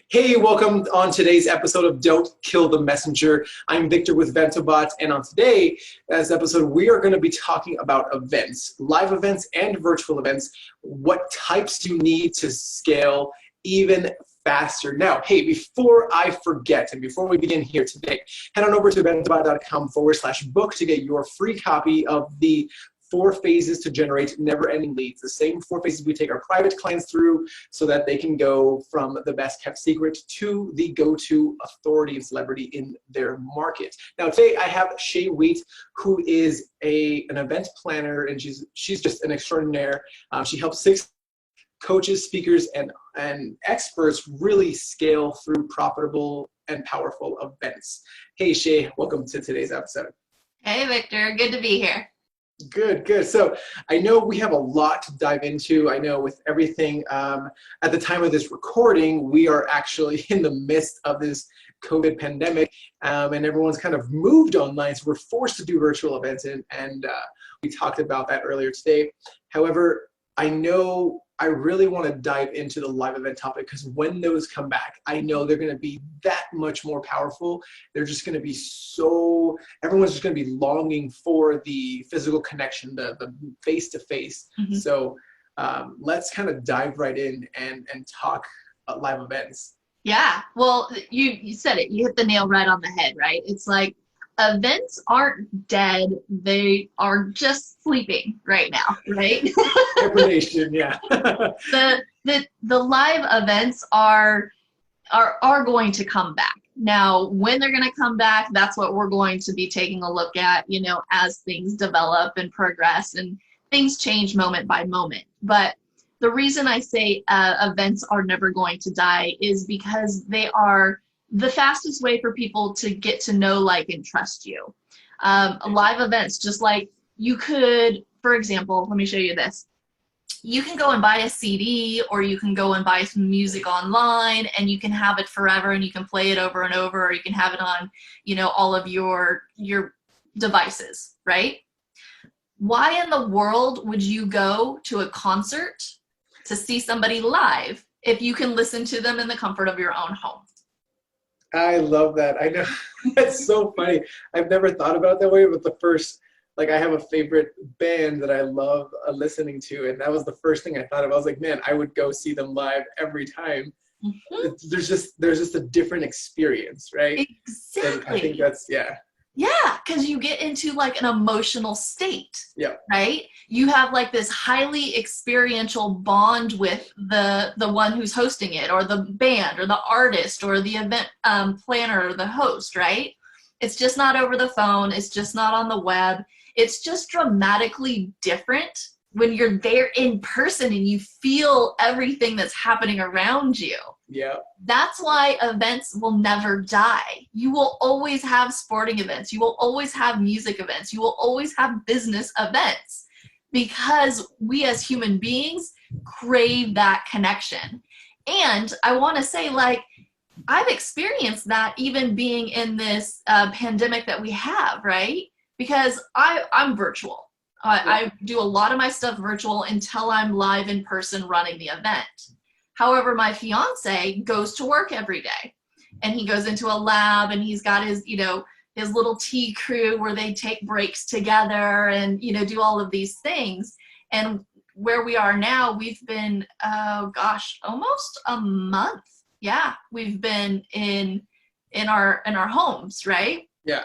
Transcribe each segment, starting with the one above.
Hey, welcome on today's episode of Don't Kill the Messenger. I'm Victor with Ventobot, and on today's episode, we are going to be talking about events, live events and virtual events. What types do you need to scale even faster? Now, hey, before I forget and before we begin here today, head on over to ventobot.com/book to get your free copy of the 4 phases to generate never-ending leads. The same 4 phases we take our private clients through so that they can go from the best kept secret to the go-to authority and celebrity in their market. Now today I have Shay Wheat, who is an event planner, and she's just an extraordinaire. She helps 6 coaches, speakers, and experts really scale through profitable and powerful events. Hey Shay, welcome to today's episode. Hey Victor, good to be here. Good. So I know we have a lot to dive into. I know with everything, at the time of this recording, we are actually in the midst of this COVID pandemic, and everyone's kind of moved online. So we're forced to do virtual events, and we talked about that earlier today. However, I know I really want to dive into the live event topic because when those come back, I know they're going to be that much more powerful. They're just going to be everyone's just going to be longing for the physical connection, the face-to-face. Mm-hmm. So let's kind of dive right in and talk live events. Yeah, well, you said it. You hit the nail right on the head, right? It's like events aren't dead. They are just sleeping right now, right? Hibernation, yeah. The live events are going to come back. Now, when they're going to come back, that's what we're going to be taking a look at, as things develop and progress and things change moment by moment. But the reason I say events are never going to die is because they are the fastest way for people to get to know, like, and trust you. Live events, just like you could, for example, let me show you this. You can go and buy a CD, or you can go and buy some music online, and you can have it forever, and you can play it over and over, or you can have it on, all of your devices, right? Why in the world would you go to a concert to see somebody live if you can listen to them in the comfort of your own home? I love that. I know. That's so funny. I've never thought about it that way, but I have a favorite band that I love listening to, and that was the first thing I thought of. I was like, man, I would go see them live every time. Mm-hmm. There's just a different experience, right? Exactly. And I think that's, yeah. Yeah, because you get into like an emotional state, yeah. Right? You have like this highly experiential bond with the one who's hosting it, or the band, or the artist, or the event planner, or the host, right? It's just not over the phone. It's just not on the web. It's just dramatically different when you're there in person and you feel everything that's happening around you. Yeah. That's why events will never die. You will always have sporting events. You will always have music events. You will always have business events, because we as human beings crave that connection. And I want to say, I've experienced that even being in this pandemic that we have, right? Because I'm virtual. I do a lot of my stuff virtual until I'm live in person running the event. However, my fiance goes to work every day, and he goes into a lab, and he's got his little tea crew where they take breaks together and, do all of these things. And where we are now, we've been, almost a month. Yeah, we've been in our homes, right? Yeah,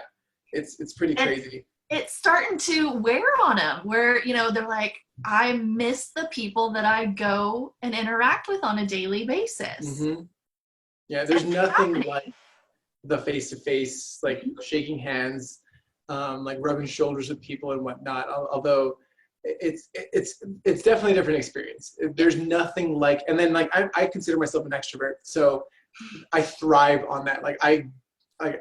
it's pretty crazy. It's starting to wear on them, where they're like, I miss the people that I go and interact with on a daily basis. Mm-hmm. Yeah, there's nothing like the face-to-face, like shaking hands, like rubbing shoulders with people and whatnot. Although it's definitely a different experience. There's nothing like, and then I consider myself an extrovert, so I thrive on that.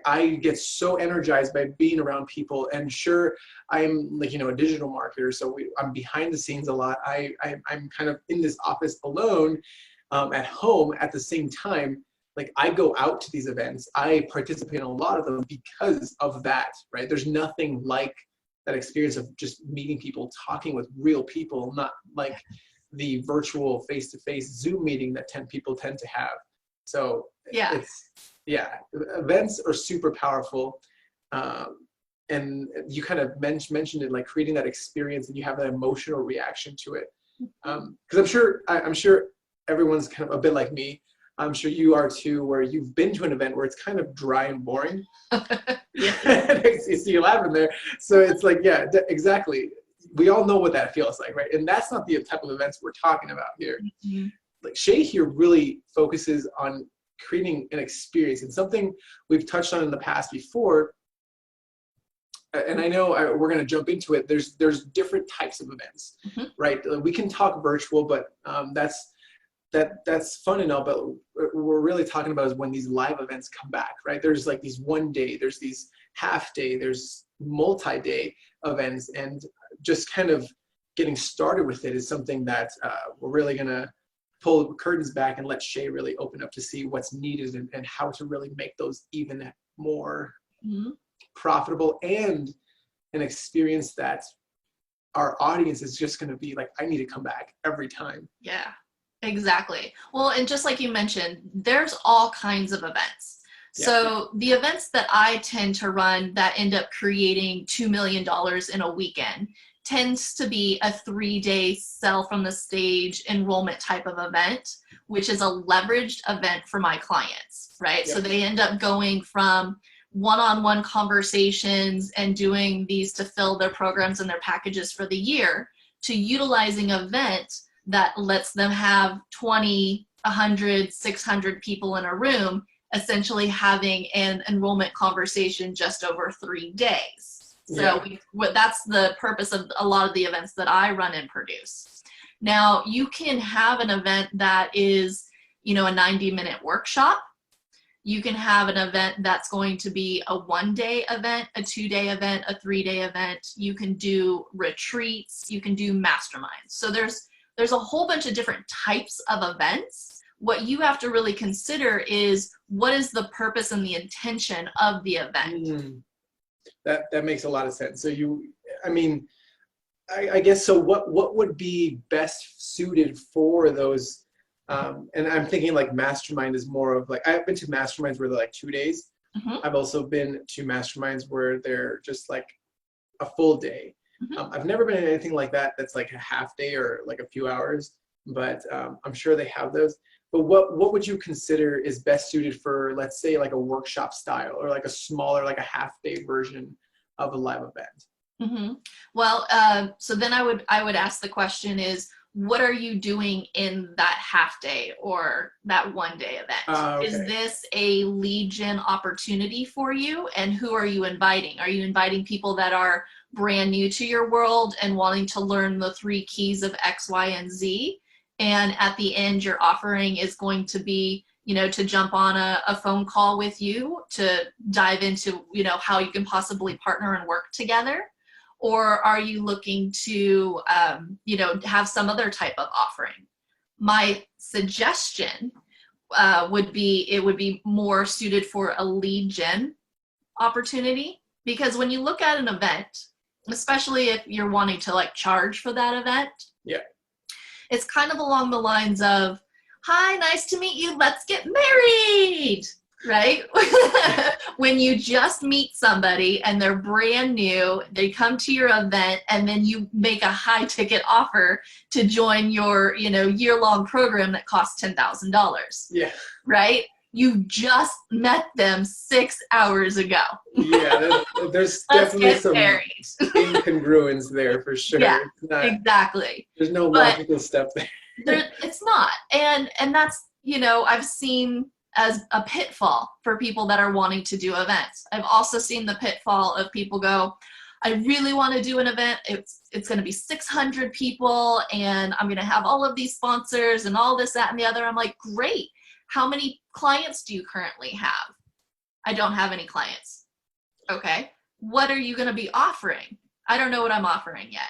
I get so energized by being around people, and sure, I'm a digital marketer, so I'm behind the scenes a lot. I'm kind of in this office alone, at home. At the same time, I go out to these events. I participate in a lot of them because of that, right? There's nothing like that experience of just meeting people, talking with real people, not like the virtual face-to-face Zoom meeting that 10 people tend to have. So Yeah. events are super powerful. And you kind of mentioned it, like creating that experience, and you have that emotional reaction to it. Because I'm sure everyone's kind of a bit like me. I'm sure you are too, where you've been to an event where it's kind of dry and boring. Yeah. You see you laughing there. So it's like, yeah, exactly. We all know what that feels like, right? And that's not the type of events we're talking about here. Mm-hmm. Like Shay here really focuses on creating an experience, and something we've touched on in the past before. And I know we're going to jump into it. There's different types of events, right? We can talk virtual, but that's fun and all. But what we're really talking about is when these live events come back, right? There's like these one day, there's these half day, there's multi-day events, and just kind of getting started with it is something that we're really going to pull the curtains back and let Shay really open up to see what's needed and how to really make those even more profitable, and an experience that our audience is just going to be like, I need to come back every time. Yeah, exactly. Well, and just like you mentioned, there's all kinds of events. So the events that I tend to run that end up creating $2 million in a weekend tends to be a 3-day sell from the stage enrollment type of event, which is a leveraged event for my clients, right? So they end up going from one-on-one conversations and doing these to fill their programs and their packages for the year, to utilizing an event that lets them have 20, 100, 600 people in a room, essentially having an enrollment conversation just over 3 days. So that's the purpose of a lot of the events that I run and produce. Now, you can have an event that is, a 90-minute workshop. You can have an event that's going to be a 1-day event, a 2-day event, a 3-day event. You can do retreats. You can do masterminds. So there's a whole bunch of different types of events. What you have to really consider is, what is the purpose and the intention of the event? That makes a lot of sense. So I guess, so what would be best suited for those? And I'm thinking like mastermind is more of like, I've been to masterminds where they're like 2 days. I've also been to masterminds where they're just like a full day. I've never been in anything like that that's like a half day or like a few hours, but I'm sure they have those. But what would you consider is best suited for, let's say, like a workshop style, or like a smaller, like a half day version of a live event? Well, so then I would ask the question is, what are you doing in that half day or that 1-day event? Is this a lead gen opportunity for you? And who are you inviting? Are you inviting people that are brand new to your world and wanting to learn the 3 keys of X, Y, and Z? And at the end, your offering is going to be, to jump on a phone call with you to dive into, how you can possibly partner and work together? Or are you looking to, have some other type of offering? My suggestion would be more suited for a lead gen opportunity, because when you look at an event, especially if you're wanting to like charge for that event, it's kind of along the lines of, hi, nice to meet you, let's get married, right? When you just meet somebody and they're brand new, they come to your event, and then you make a high ticket offer to join your, year-long program that costs $10,000. Yeah. Right? You just met them 6 hours ago. Yeah, there's definitely some incongruence there for sure. Yeah, exactly. There's no logical step there. It's not. And that's, I've seen as a pitfall for people that are wanting to do events. I've also seen the pitfall of people go, I really want to do an event. It's going to be 600 people, and I'm going to have all of these sponsors and all this, that, and the other. I'm like, great. How many clients do you currently have? I don't have any clients. Okay. What are you going to be offering? I don't know what I'm offering yet.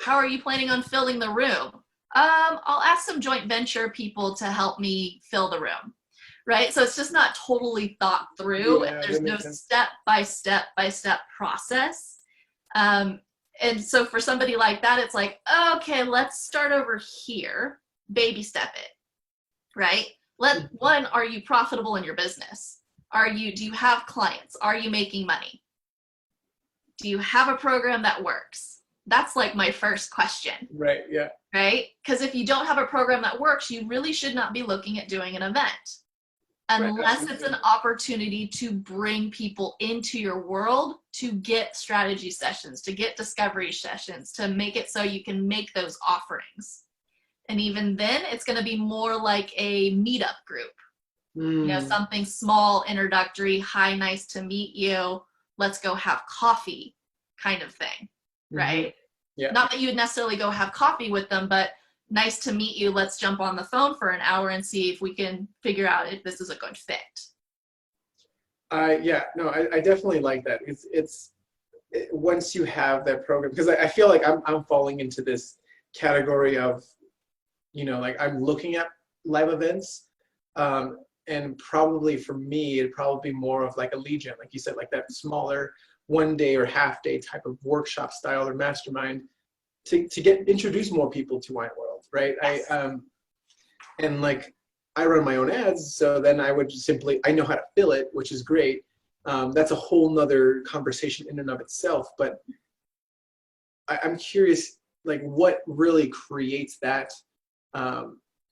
How are you planning on filling the room? I'll ask some joint venture people to help me fill the room. Right? So it's just not totally thought through. Yeah, there's no step-by-step process. And so for somebody like that, it's like, okay, let's start over here. Baby step it. Right? One, are you profitable in your business? Do you have clients? Are you making money? Do you have a program that works? That's like my first question. Right. Yeah. Right? Because if you don't have a program that works, you really should not be looking at doing an event unless it's an opportunity to bring people into your world, to get strategy sessions, to get discovery sessions, to make it so you can make those offerings. And even then, it's going to be more like a meetup group. You know, something small, introductory, hi, nice to meet you, let's go have coffee kind of thing, right? Yeah. Not that you would necessarily go have coffee with them, but nice to meet you, let's jump on the phone for an hour and see if we can figure out if this is a good fit. Yeah, no, I definitely like that. Once you have that program, because I feel like I'm falling into this category of, you know, like I'm looking at live events, and probably for me, it'd probably be more of like a Legion, like you said, like that smaller 1 day or half day type of workshop style or mastermind to introduce more people to Wine World, right? Yes. And like I run my own ads, so then I would I know how to fill it, which is great. That's a whole nother conversation in and of itself, but I'm curious, like what really creates that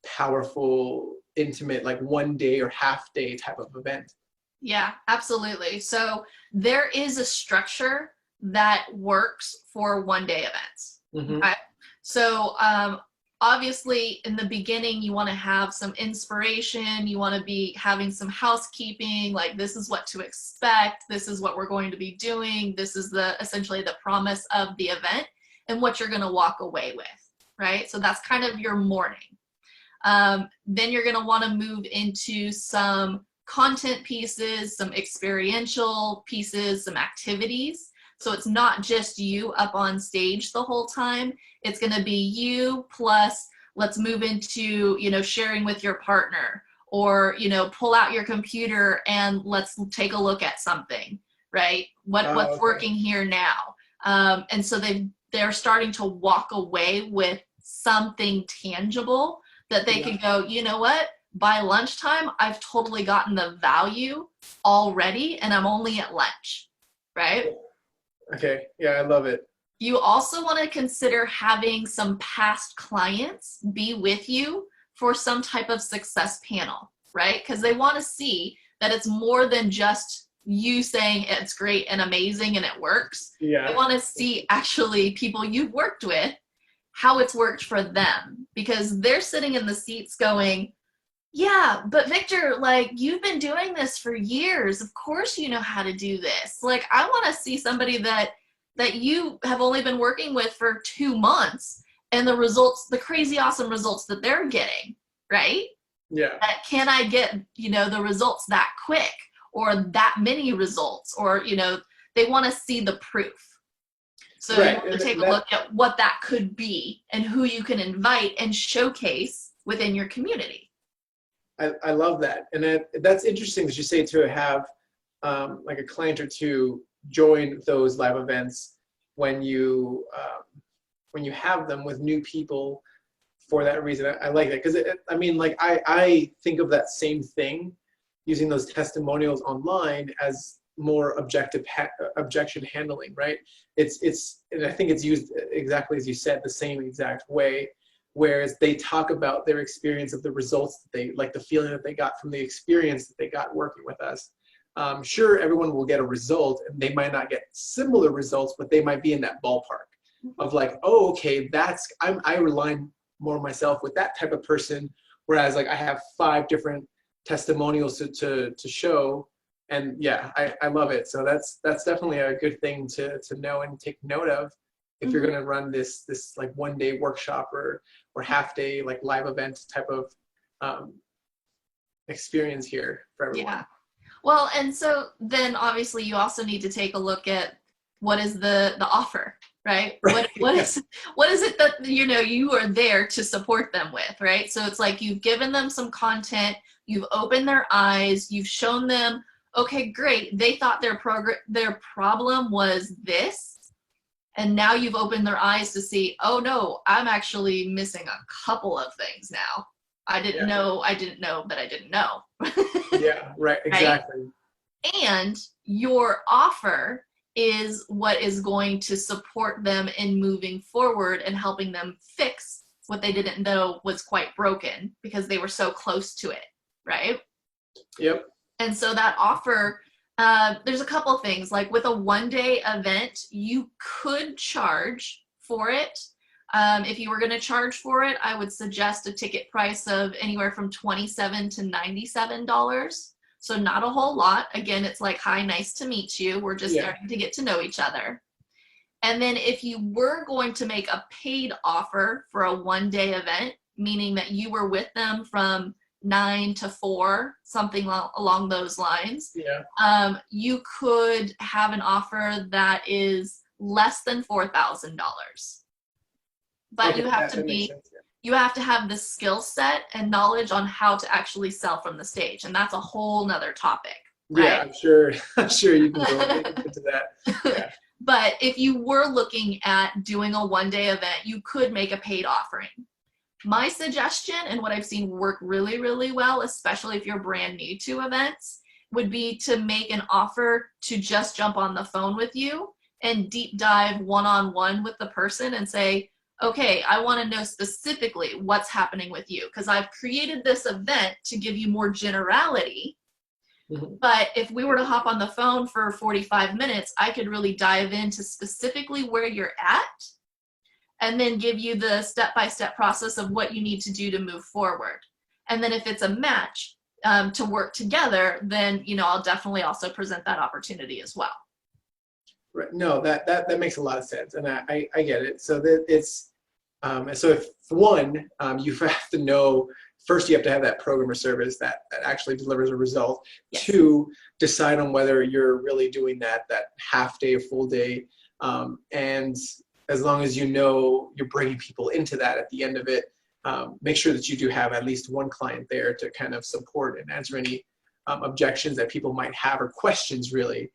powerful, intimate, like 1 day or half day type of event? Yeah, absolutely. So there is a structure that works for 1 day events. Okay? So obviously in the beginning, you want to have some inspiration. You want to be having some housekeeping, like this is what to expect. This is what we're going to be doing. This is essentially the promise of the event and what you're going to walk away with, right? So that's kind of your morning. Then you're going to want to move into some content pieces, some experiential pieces, some activities. So it's not just you up on stage the whole time. It's going to be you plus let's move into, you know, sharing with your partner, or, you know, pull out your computer and let's take a look at something, right? What's working here now? And so they're starting to walk away with something tangible that they could go, you know what? By lunchtime, I've totally gotten the value already, and I'm only at lunch, right? Okay, yeah, I love it. You also want to consider having some past clients be with you for some type of success panel, right? Because they want to see that it's more than just you saying it's great and amazing and it works. Yeah. They want to see actually people you've worked with, how it's worked for them, because they're sitting in the seats going, yeah, but Victor, like you've been doing this for years. Of course you know how to do this. Like I want to see somebody that you have only been working with for 2 months and the results, the crazy awesome results that they're getting, right? Yeah. Can I get, you know, the results that quick or that many results, or, you know, they want to see the proof. So you want to take a look at what that could be and who you can invite and showcase within your community. I love that. And that's interesting that you say to have like a client or two join those live events when you have them with new people for that reason. I like that because I mean, like I think of that same thing using those testimonials online as more objection handling, right? And I think it's used exactly as you said, the same exact way. Whereas they talk about their experience of the results that they like, the feeling that they got from the experience that they got working with us. Sure, everyone will get a result, and they might not get similar results, but they might be in that ballpark of like, oh, okay, I align more myself with that type of person. Whereas like I have 5 different testimonials to show, and yeah, I love it. So that's definitely a good thing to know and take note of if you're going to run this like 1 day workshop or half day like live event type of experience here for everyone. Yeah. Well, and so then obviously you also need to take a look at what is the offer, right? What is it that, you know, you are there to support them with, right? So it's like you've given them some content, you've opened their eyes, you've shown them, okay, great, they thought their problem was this, and now you've opened their eyes to see, oh no, I'm actually missing a couple of things now, I didn't know that I didn't know. Yeah, right, exactly. Right? And your offer is what is going to support them in moving forward and helping them fix what they didn't know was quite broken because they were so close to it, right? Yep. And so that offer, there's a couple things. Like with a one-day event, you could charge for it. If you were going to charge for it, I would suggest a ticket price of anywhere from $27 to $97. So not a whole lot. Again, it's like, hi, nice to meet you. We're just starting to get to know each other. And then if you were going to make a paid offer for a one-day event, meaning that you were with them from 9 to 4, something along those lines, you could have an offer that is less than $4,000. But okay, you have to have the skill set and knowledge on how to actually sell from the stage, and that's a whole nother topic. Right? Yeah, I'm sure you can go into that. Yeah. But if you were looking at doing a one-day event, you could make a paid offering. My suggestion, and what I've seen work really, really well, especially if you're brand new to events, would be to make an offer to just jump on the phone with you and deep dive one-on-one with the person and say, okay, I want to know specifically what's happening with you because I've created this event to give you more generality. Mm-hmm. But if we were to hop on the phone for 45 minutes, I could really dive into specifically where you're at and then give you the step-by-step process of what you need to do to move forward. And then if it's a match to work together, then, I'll definitely also present that opportunity as well. Right. No, that makes a lot of sense, and I get it. So that it's so if one, you have to know first, you have to have that program or service that actually delivers a result. Yes. 2, decide on whether you're really doing that half day or full day, and as long as you're bringing people into that at the end of it, make sure that you do have at least one client there to kind of support and answer any objections that people might have or questions really.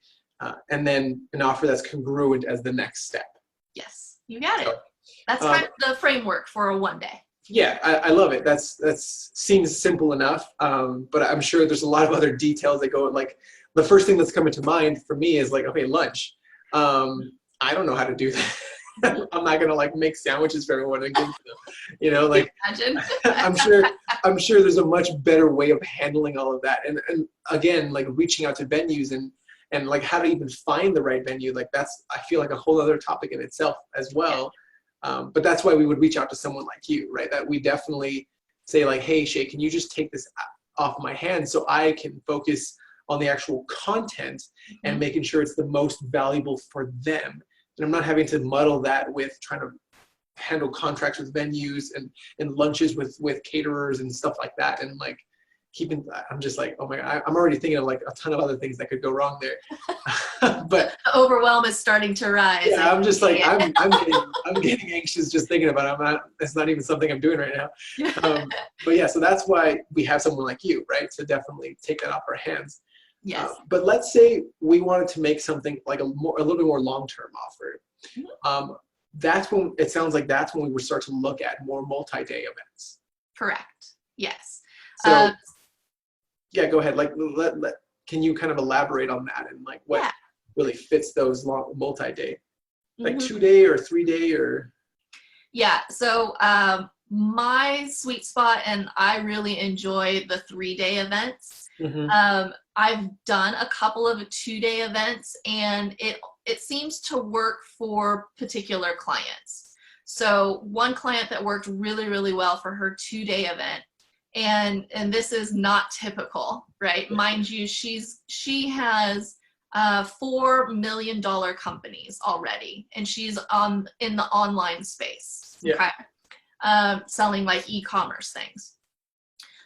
And then an offer that's congruent as the next step. Yes, you got it. That's kind of the framework for a one day. Yeah, I love it. That's seems simple enough, but I'm sure there's a lot of other details that go. Like the first thing that's coming to mind for me is like, okay, lunch. I don't know how to do that. I'm not gonna like make sandwiches for everyone and give them. Like imagine. I'm sure there's a much better way of handling all of that. And again, like reaching out to venues and like how to even find the right venue, like that's, I feel like a whole other topic in itself as well. But that's why we would reach out to someone like you, right? That we definitely say like, hey, Shay, can you just take this off my hands so I can focus on the actual content and making sure it's the most valuable for them. And I'm not having to muddle that with trying to handle contracts with venues and lunches with caterers and stuff like that. And like, I'm just like, oh my God, I'm already thinking of like a ton of other things that could go wrong there. But the overwhelm is starting to rise. Yeah, I'm just like, I'm getting anxious just thinking about it. That's not even something I'm doing right now. But yeah, so that's why we have someone like you, right? To definitely take that off our hands. Yes. But let's say we wanted to make something like a little bit more long-term offer. That's when it sounds like that's when we would start to look at more multi-day events. Correct. Yes. So yeah, go ahead. Like, can you kind of elaborate on that and like what really fits those long multi-day, like 2-day or 3-day or? Yeah. So my sweet spot, and I really enjoy the 3-day events. I've done a couple of 2-day events, and it seems to work for particular clients. So one client that worked really, really well for her 2-day event, and this is not typical, right? Mind you, she has $4 million companies already, and she's in the online space, okay? Selling like e-commerce things.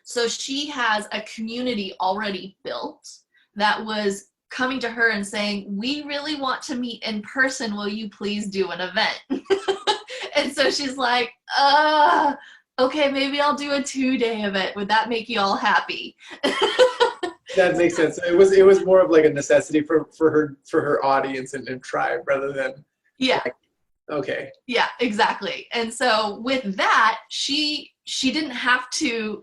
So she has a community already built that was coming to her and saying, we really want to meet in person. Will you please do an event? And so she's like, okay, maybe I'll do a 2-day event. Would that make you all happy? That makes sense. It was more of like a necessity for her audience and tribe rather than like Okay. Yeah, exactly. And so with that, she didn't have to,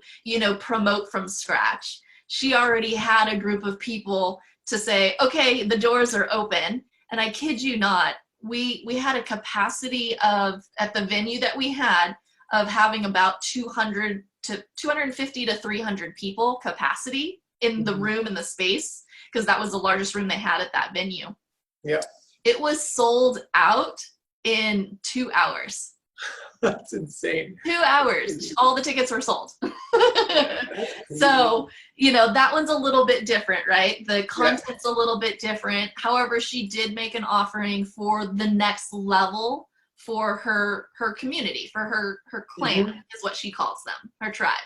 promote from scratch. She already had a group of people to say, okay, the doors are open. And I kid you not, we had a capacity at the venue that we had of having about 250 to 300 people capacity in the room, in the space, because that was the largest room they had at that venue. Yeah. It was sold out in 2 hours. That's insane. 2 hours. All the tickets were sold. So, that one's a little bit different, right? The content's a little bit different. However, she did make an offering for the next level for her community, for her clan, is what she calls them, her tribe.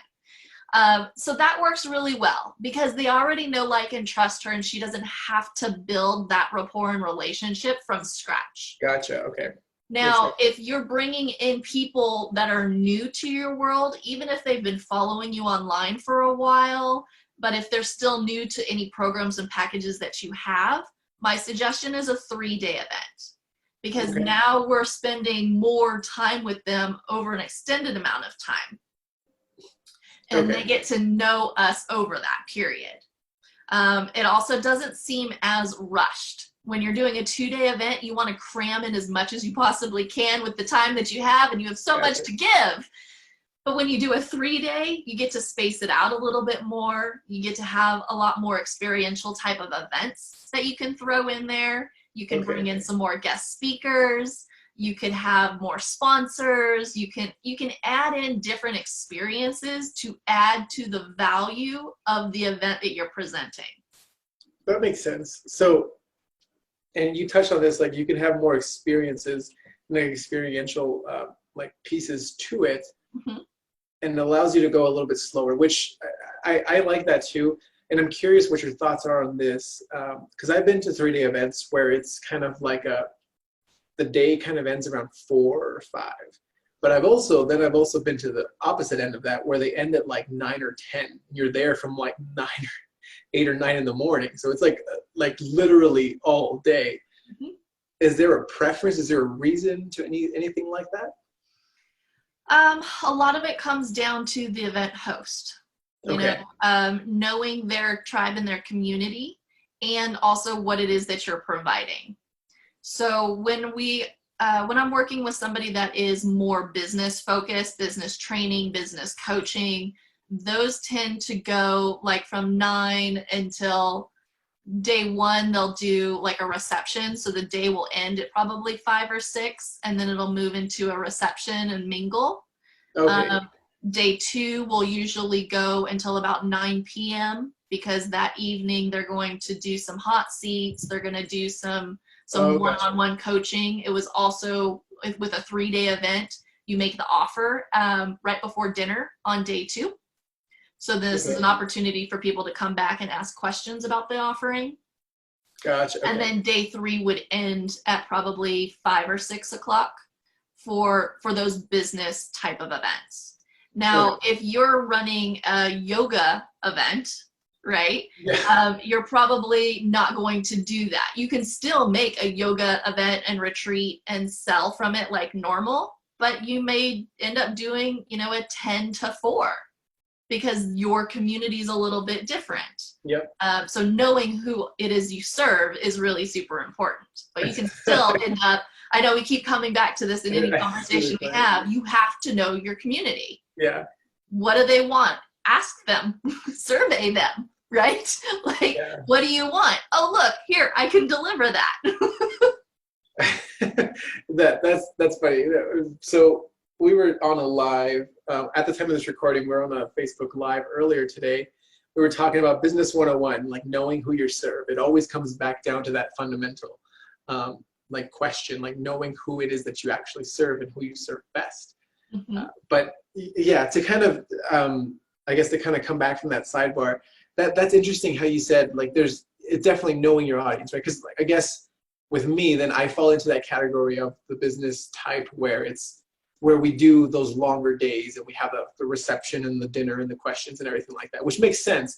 So that works really well because they already know, like, and trust her, and she doesn't have to build that rapport and relationship from scratch. Gotcha. Okay. Now, if you're bringing in people that are new to your world, even if they've been following you online for a while, but if they're still new to any programs and packages that you have, my suggestion is a 3-day event. Because now we're spending more time with them over an extended amount of time. And they get to know us over that period. It also doesn't seem as rushed. When you're doing a 2-day event, you want to cram in as much as you possibly can with the time that you have, and you have so much to give. But when you do a 3-day, you get to space it out a little bit more. You get to have a lot more experiential type of events that you can throw in there. You can bring in some more guest speakers. You could have more sponsors. You can add in different experiences to add to the value of the event that you're presenting. That makes sense. So, and you touched on this, like you can have more experiences, like experiential like pieces to it, and it allows you to go a little bit slower, which I like that too. And I'm curious what your thoughts are on this, because I've been to 3-day events where it's kind of like the day kind of ends around 4 or 5. But I've also been to the opposite end of that where they end at like 9 or 10. You're there from like 8 or 9 in the morning. So it's like literally all day. Is there a preference? Is there a reason to anything like that? A lot of it comes down to the event host. Knowing their tribe and their community, and also what it is that you're providing. So when I'm working with somebody that is more business focused, business training, business coaching, those tend to go like from 9 until day 1. They'll do like a reception. So the day will end at probably 5 or 6, and then it'll move into a reception and mingle. Day 2 will usually go until about 9 p.m. because that evening they're going to do some hot seats. They're going to do some one-on-one coaching. It was also with a 3-day event. You make the offer right before dinner on day 2. So this is an opportunity for people to come back and ask questions about the offering. Gotcha. And then day 3 would end at probably 5 or 6 o'clock for those business type of events. Now, if you're running a yoga event, right, you're probably not going to do that. You can still make a yoga event and retreat and sell from it like normal, but you may end up doing, a 10 to 4 because your community is a little bit different. So knowing who it is you serve is really super important. But you can still end up, I know we keep coming back to this in any conversation we have, you have to know your community. What do they want? Ask them, survey them, right? What do you want? Oh, look, here, I can deliver that. That's funny. So we were on a live, at the time of this recording, we were on a Facebook Live earlier today. We were talking about Business 101, like knowing who you serve. It always comes back down to that fundamental question, like knowing who it is that you actually serve and who you serve best. But yeah, to kind of, I guess to kind of come back from that sidebar, that's interesting how you said, like, it's definitely knowing your audience, right? Because I guess with me, then I fall into that category of the business type where we do those longer days and we have the reception and the dinner and the questions and everything like that, which makes sense.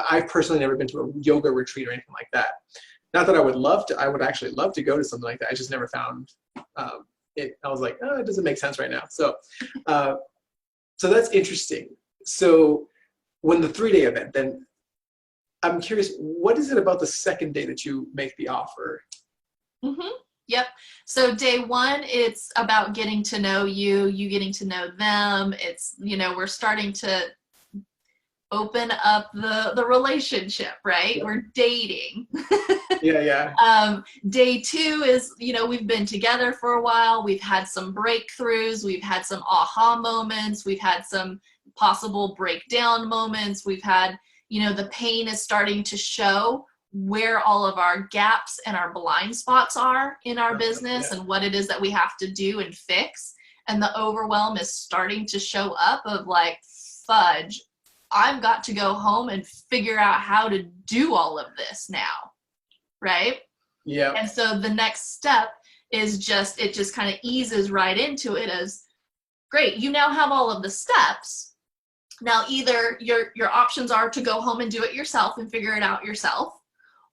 I've personally never been to a yoga retreat or anything like that. Not that I would actually love to go to something like that. I just never found I was like, oh, it doesn't make sense right now. So, so that's interesting. So when the 3-day event, then I'm curious, what is it about the second day that you make the offer? Mm-hmm. Yep. So day one, it's about getting to know you getting to know them. It's, we're starting to open up the relationship, right? Yeah. We're dating. Yeah. Day two is, we've been together for a while. We've had some breakthroughs. We've had some aha moments. We've had some possible breakdown moments. We've had, the pain is starting to show where all of our gaps and our blind spots are in our business and what it is that we have to do and fix. And the overwhelm is starting to show up of like, fudge, I've got to go home and figure out how to do all of this now. Right? Yeah. And so the next step is it just kind of eases right into it as, great, you now have all of the steps. Now either your options are to go home and do it yourself and figure it out yourself,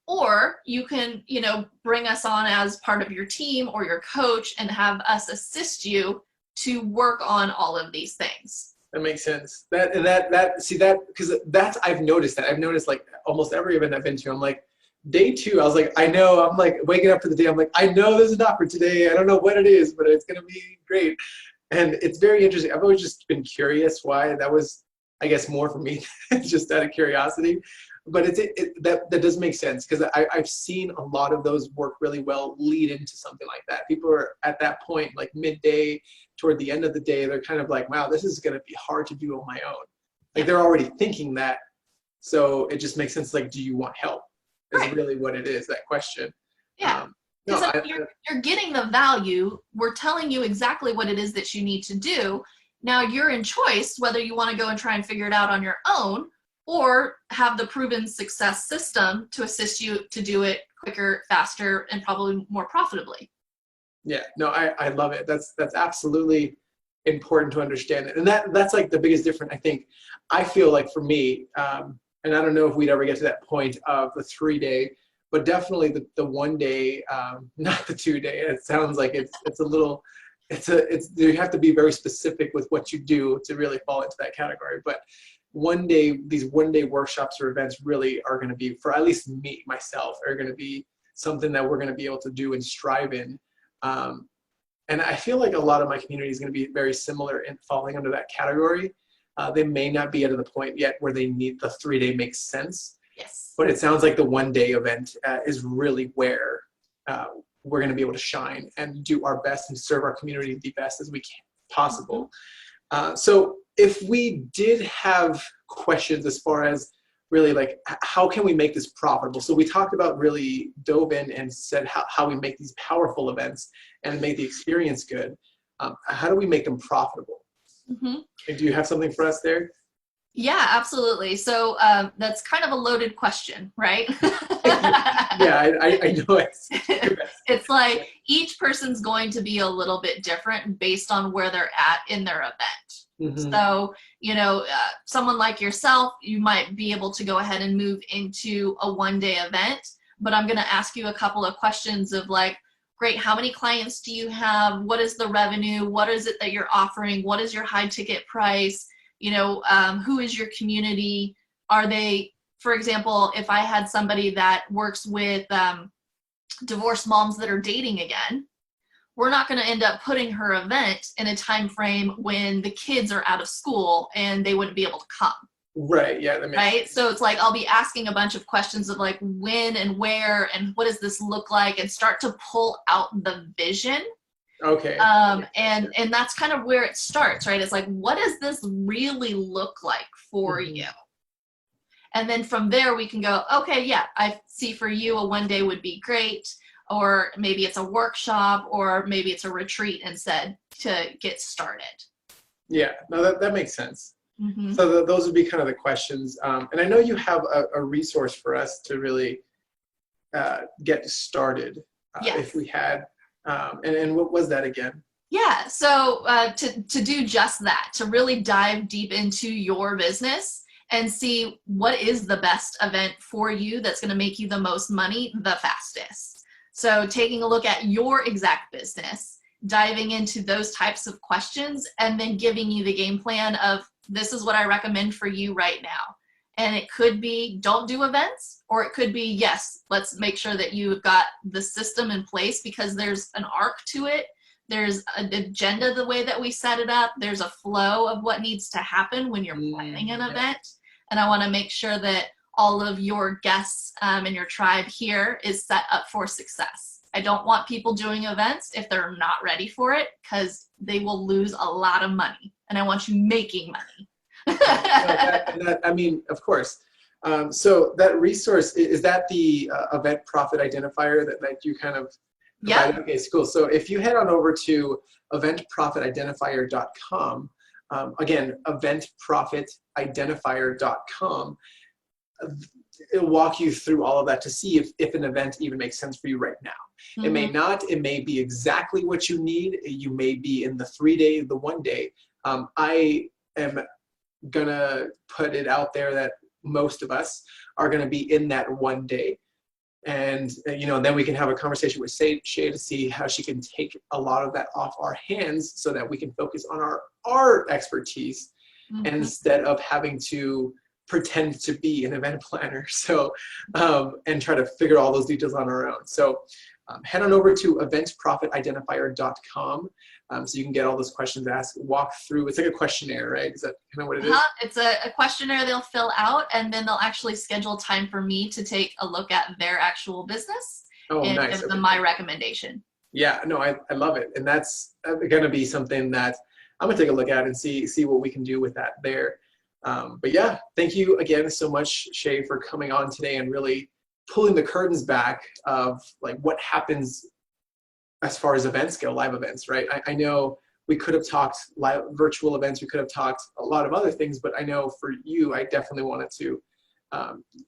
or you can, bring us on as part of your team or your coach and have us assist you to work on all of these things. That makes sense. Because I've noticed that. I've noticed like almost every event I've been to, I'm like, day two, I was like, I know, I'm like waking up for the day. I'm like, I know there's an offer today. I don't know what it is, but it's going to be great. And it's very interesting. I've always just been curious why that was, I guess, more for me, just out of curiosity. But that does make sense, because I've seen a lot of those work really well lead into something like that. People are at that point, like midday, toward the end of the day, they're kind of like, wow, this is going to be hard to do on my own. Like they're already thinking that. So it just makes sense. Like, do you want help? Is really what it is, that question. Yeah. You're getting the value. We're telling you exactly what it is that you need to do. Now you're in choice whether you want to go and try and figure it out on your own, or have the proven success system to assist you to do it quicker, faster, and probably more profitably. Yeah, no, I love it. That's absolutely important to understand it. And that's like the biggest difference, I think. I feel like for me, and I don't know if we'd ever get to that point of the 3-day, but definitely the 1 day, not the 2-day. It sounds like it's a little, you have to be very specific with what you do to really fall into that category. But 1 day, these 1-day workshops or events really are going to be, for at least me, myself, are going to be something that we're going to be able to do and strive in. And I feel like a lot of my community is going to be very similar in falling under that category. They may not be at the point yet where they need the 3-day makes sense. Yes. But it sounds like the 1-day event is really where we're going to be able to shine and do our best and serve our community the best as we can possible. So if we did have questions as far as really like, how can we make this profitable? So we talked about, really dove in and said how we make these powerful events and make the experience good. How do we make them profitable? Mm-hmm. Do you have something for us there? Yeah, absolutely. So that's kind of a loaded question, right? Yeah, I know it. It's like each person's going to be a little bit different based on where they're at in their event. Mm-hmm. So, someone like yourself, you might be able to go ahead and move into a 1-day event, but I'm going to ask you a couple of questions of like, great, how many clients do you have? What is the revenue? What is it that you're offering? What is your high ticket price? Who is your community? Are they, for example, if I had somebody that works with divorced moms that are dating again, we're not going to end up putting her event in a time frame when the kids are out of school and they wouldn't be able to come. Right. Yeah. That makes sense. So it's like, I'll be asking a bunch of questions of like, when and where and what does this look like, and start to pull out the vision. Okay. And that's kind of where it starts, right? It's like, what does this really look like for mm-hmm. you? And then from there we can go, okay, yeah, I see for you a 1-day would be great. Or maybe it's a workshop, or maybe it's a retreat instead to get started. Yeah, no, that makes sense. Mm-hmm. So those would be kind of the questions. And I know you have a resource for us to really get started yes. if we had. And what was that again? Yeah, so to do just that, to really dive deep into your business and see what is the best event for you that's going to make you the most money the fastest. So taking a look at your exact business, diving into those types of questions and then giving you the game plan of this is what I recommend for you right now. And it could be don't do events, or it could be yes, let's make sure that you've got the system in place, because there's an arc to it. There's an agenda the way that we set it up. There's a flow of what needs to happen when you're planning an event. And I want to make sure that all of your guests and your tribe here is set up for success. I don't want people doing events if they're not ready for it, because they will lose a lot of money. And I want you making money. I mean, of course. So that resource, is that the event profit identifier that you kind of provided? Yeah. Okay, cool. So if you head on over to eventprofitidentifier.com, again, eventprofitidentifier.com, it'll walk you through all of that to see if an event even makes sense for you right now. It may not. It may be exactly what you need. You may be in the 3-day, the 1-day. I am gonna put it out there that most of us are gonna be in that 1 day, and then we can have a conversation with Shay to see how she can take a lot of that off our hands so that we can focus on our expertise instead of having to pretend to be an event planner. So and try to figure all those details on our own. So head on over to eventprofitidentifier.com so you can get all those questions asked, walk through. It's like a questionnaire, right? Is that kind of what it is? It's a questionnaire they'll fill out, and then they'll actually schedule time for me to take a look at their actual business and Nice. give them my recommendation. Yeah, no, I love it. And that's going to be something that I'm going to take a look at and see what we can do with that there. But yeah, thank you again so much, Shay, for coming on today and really pulling the curtains back of like what happens as far as events go, live events, right? I know we could have talked live virtual events, we could have talked a lot of other things, but I know for you, I definitely wanted to,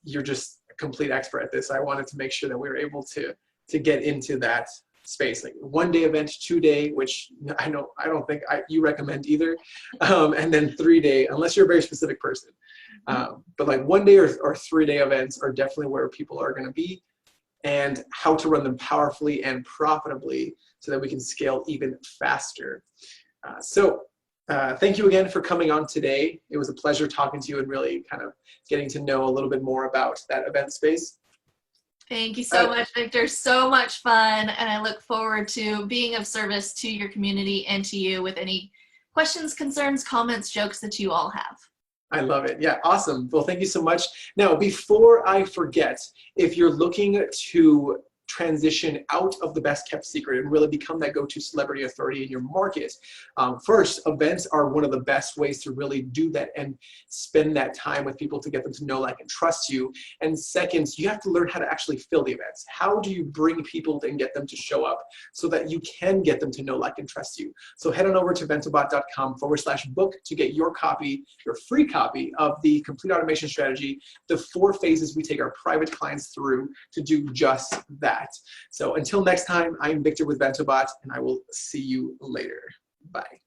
you're just a complete expert at this. I wanted to make sure that we were able to get into that space, like 1-day event, 2-day, which I don't think you recommend either, and then 3-day, unless you're a very specific person. But like 1-day or 3-day events are definitely where people are going to be, and how to run them powerfully and profitably so that we can scale even faster. Thank you again for coming on today. It was a pleasure talking to you and really kind of getting to know a little bit more about that event space. Thank you so much, Victor. So much fun. And I look forward to being of service to your community and to you with any questions, concerns, comments, jokes that you all have. I love it. Yeah, awesome. Well, thank you so much. Now, before I forget, if you're looking to transition out of the best kept secret and really become that go-to celebrity authority in your market, first, events are one of the best ways to really do that and spend that time with people to get them to know, like, and trust you. And second, you have to learn how to actually fill the events. How do you bring people and get them to show up so that you can get them to know, like, and trust you? So head on over to ventobot.com/book to get your copy, your free copy of the Complete Automation Strategy, the 4 phases we take our private clients through to do just that. So until next time, I'm Victor with VentoBot, and I will see you later. Bye.